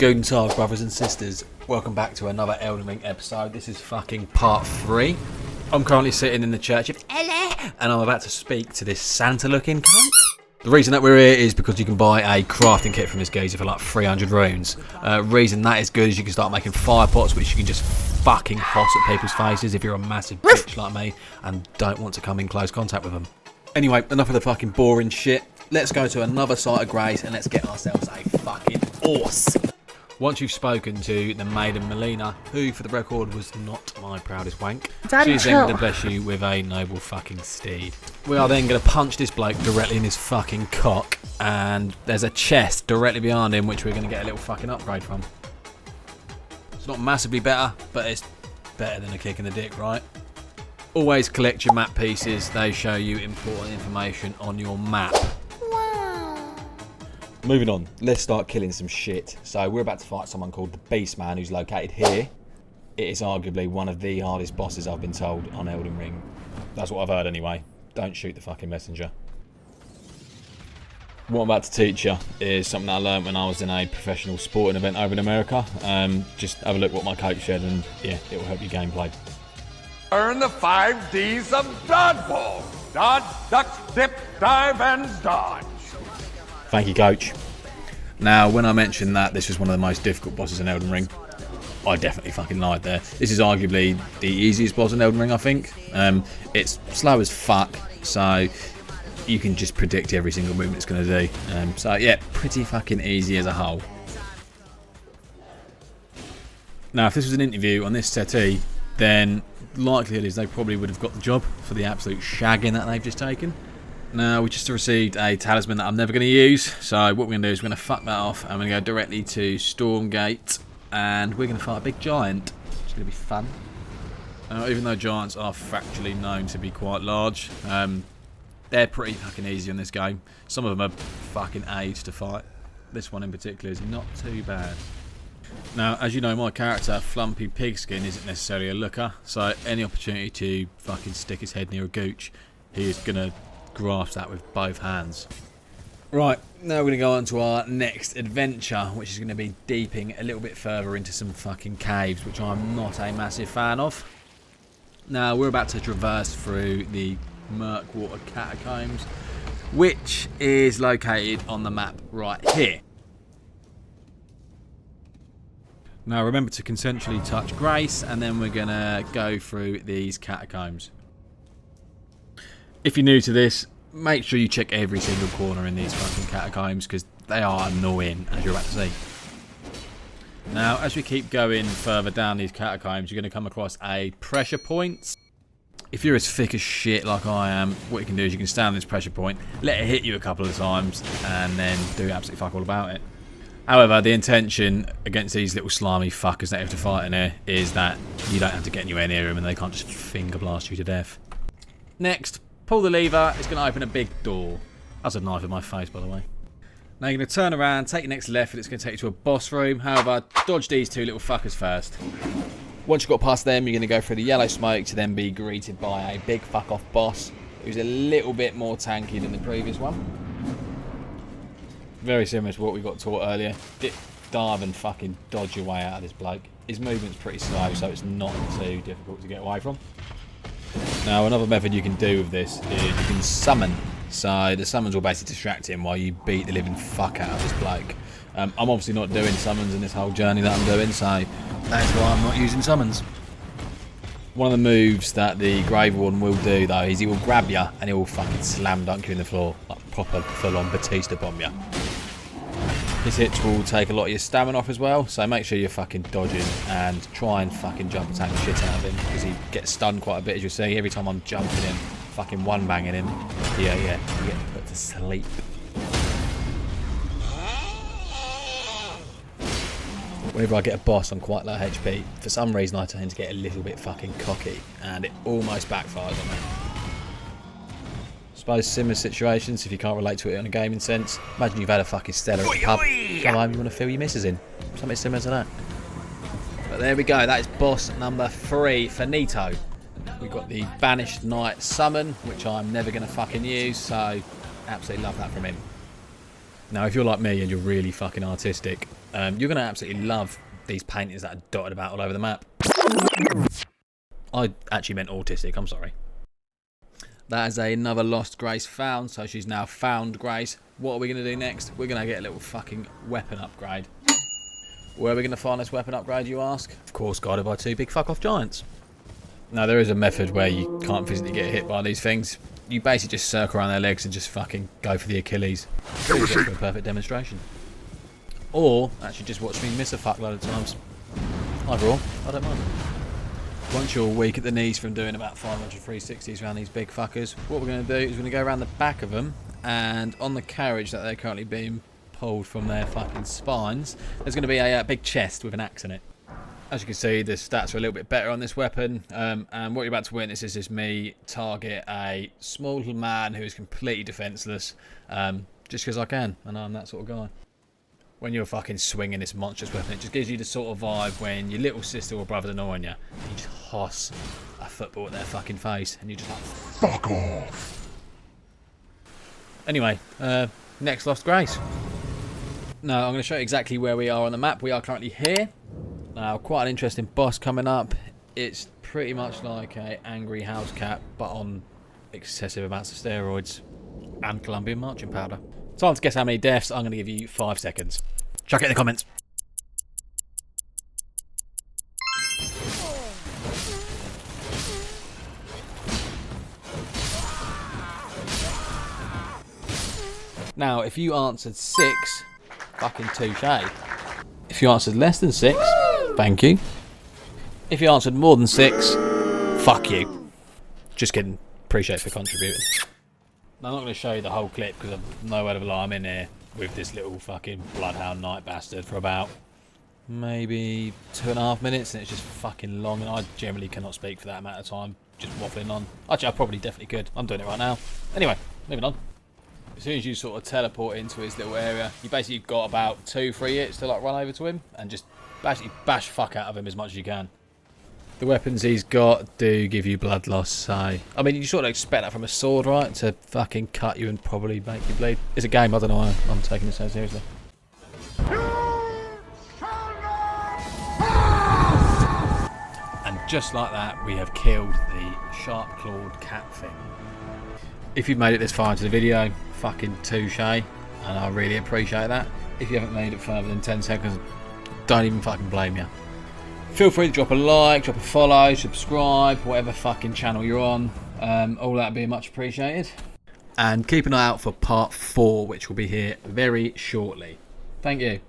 Guten Tag, brothers and sisters. Welcome back to another Elden Ring episode. This is fucking part 3. I'm currently sitting in the church of Elden, and I'm about to speak to this Santa-looking cunt. The reason that we're here is because you can buy a crafting kit from this geezer for like 300 runes. Reason that is good is you can start making fire pots, which you can just fucking toss at people's faces if you're a massive bitch like me and don't want to come in close contact with them. Anyway, enough of the fucking boring shit. Let's go to another site of grace and let's get ourselves a fucking horse. Once you've spoken to the maiden Melina, who for the record was not my proudest wank, Daddy, she's then going to bless you with a noble fucking steed. We are then going to punch this bloke directly in his fucking cock, and there's a chest directly behind him which we're going to get a little fucking upgrade from. It's not massively better, but it's better than a kick in the dick, right? Always collect your map pieces, they show you important information on your map. Moving on, let's start killing some shit. So we're about to fight someone called the Beastman, who's located here. It is arguably one of the hardest bosses I've been told on Elden Ring. That's what I've heard anyway. Don't shoot the fucking messenger. What I'm about to teach you is something I learned when I was in a professional sporting event over in America. Just have a look what my coach said and yeah, it will help your gameplay. Learn the 5 Ds of dodgeball. Dodge, duck, dip, dive, and dodge. Thank you, coach. Now, when I mentioned that this was one of the most difficult bosses in Elden Ring, I definitely fucking lied there. This is arguably the easiest boss in Elden Ring, I think. It's slow as fuck, so you can just predict every single movement it's going to do. So yeah, pretty fucking easy as a whole. Now, if this was an interview on this settee, then likelihood is they probably would have got the job for the absolute shagging that they've just taken. Now, we just received a talisman that I'm never going to use, so what we're going to do is we're going to fuck that off and we're going to go directly to Stormgate and we're going to fight a big giant. It's going to be fun. Even though giants are factually known to be quite large, they're pretty fucking easy on this game. Some of them are fucking AIDS to fight. This one in particular is not too bad. Now, as you know, my character, Flumpy Pigskin, isn't necessarily a looker, so any opportunity to fucking stick his head near a gooch, he is going to grasp that with both hands. Right, now we're going to go on to our next adventure, which is going to be deeping a little bit further into some fucking caves, which I'm not a massive fan of. Now, we're about to traverse through the Murkwater Catacombs, which is located on the map right here. Now, remember to consensually touch Grace, and then we're going to go through these catacombs. If you're new to this, make sure you check every single corner in these fucking catacombs because they are annoying, as you're about to see. Now, as we keep going further down these catacombs, you're going to come across a pressure point. If you're as thick as shit like I am, what you can do is you can stand on this pressure point, let it hit you a couple of times, and then do absolutely fuck all about it. However, the intention against these little slimy fuckers that you have to fight in here is that you don't have to get anywhere near them and they can't just finger blast you to death. Next, pull the lever, it's going to open a big door. That's a knife in my face, by the way. Now you're going to turn around, take your next left, and it's going to take you to a boss room. However, dodge these two little fuckers first. Once you've got past them, you're going to go through the yellow smoke to then be greeted by a big fuck off boss who's a little bit more tanky than the previous one. Very similar to what we got taught earlier. Dip, dive, and fucking dodge your way out of this bloke. His movement's pretty slow, so it's not too difficult to get away from. Now, another method you can do with this is you can summon. So the summons will basically distract him while you beat the living fuck out of this bloke. I'm obviously not doing summons in this whole journey that I'm doing, so that's why I'm not using summons. One of the moves that the Grave Warden will do, though, is he will grab you and he will fucking slam dunk you in the floor. Like proper full-on Batista bomb you. His hits will take a lot of your stamina off as well, so make sure you're fucking dodging and try and fucking jump attack the shit out of him because he gets stunned quite a bit, as you'll see. Every time I'm jumping him, fucking one banging him, yeah, you get put to sleep. Whenever I get a boss on quite low HP, for some reason I tend to get a little bit fucking cocky and it almost backfires on me. I suppose similar situations, if you can't relate to it in a gaming sense, imagine you've had a fucking stellar at the pub, come home, you want to fill your missus in. Something similar to that. But there we go, that is boss number 3, Finito. We've got the Banished Knight summon, which I'm never going to fucking use, so absolutely love that from him. Now, if you're like me and you're really fucking artistic, You're going to absolutely love these paintings that are dotted about all over the map. I actually meant autistic, I'm sorry. That is another lost Grace found, so she's now found Grace. What are we going to do next? We're going to get a little fucking weapon upgrade. Where are we going to find this weapon upgrade, you ask? Of course, guided by 2 big fuck-off giants. Now, there is a method where you can't physically get hit by these things. You basically just circle around their legs and just fucking go for the Achilles. For a perfect demonstration. Or, actually just watch me miss a fuckload of times. Either or, I don't mind. Once you're weak at the knees from doing about 500 360s around these big fuckers, what we're going to do is we're going to go around the back of them, and on the carriage that they're currently being pulled from their fucking spines, there's going to be a big chest with an axe in it. As you can see, the stats are a little bit better on this weapon, and what you're about to witness is just me target a small little man who is completely defenceless, just because I can, and I'm that sort of guy. When you're fucking swinging this monstrous weapon, it just gives you the sort of vibe when your little sister or brother's annoying you, and you just hoss a football at their fucking face, and you're just like, fuck off. Anyway, next Lost Grace. Now, I'm going to show you exactly where we are on the map. We are currently here. Now, quite an interesting boss coming up. It's pretty much like a angry house cat, but on excessive amounts of steroids and Colombian marching powder. Time to guess how many deaths. I'm going to give you 5 seconds. Chuck it in the comments. Now, if you answered 6, fucking touche. If you answered less than 6, thank you. If you answered more than 6, fuck you. Just kidding. Appreciate for contributing. Now, I'm not going to show you the whole clip because I've no way of lie. I'm in here with this little fucking bloodhound night bastard for about maybe 2.5 minutes, and it's just fucking long, and I generally cannot speak for that amount of time just waffling on. Actually, I probably definitely could. I'm doing it right now. Anyway, moving on. As soon as you sort of teleport into his little area, you basically got about 2-3 hits to like run over to him and just basically bash fuck out of him as much as you can. The weapons he's got do give you blood loss, so I mean you sort of expect that from a sword, right? To fucking cut you and probably make you bleed. It's a game, I don't know why I'm taking this so seriously. And just like that, we have killed the sharp-clawed cat thing. If you've made it this far into the video, fucking touche, and I really appreciate that. If you haven't made it further than 10 seconds, don't even fucking blame you. Feel free to drop a like, drop a follow, subscribe, whatever fucking channel you're on. All that would be much appreciated. And keep an eye out for part 4, which will be here very shortly. Thank you.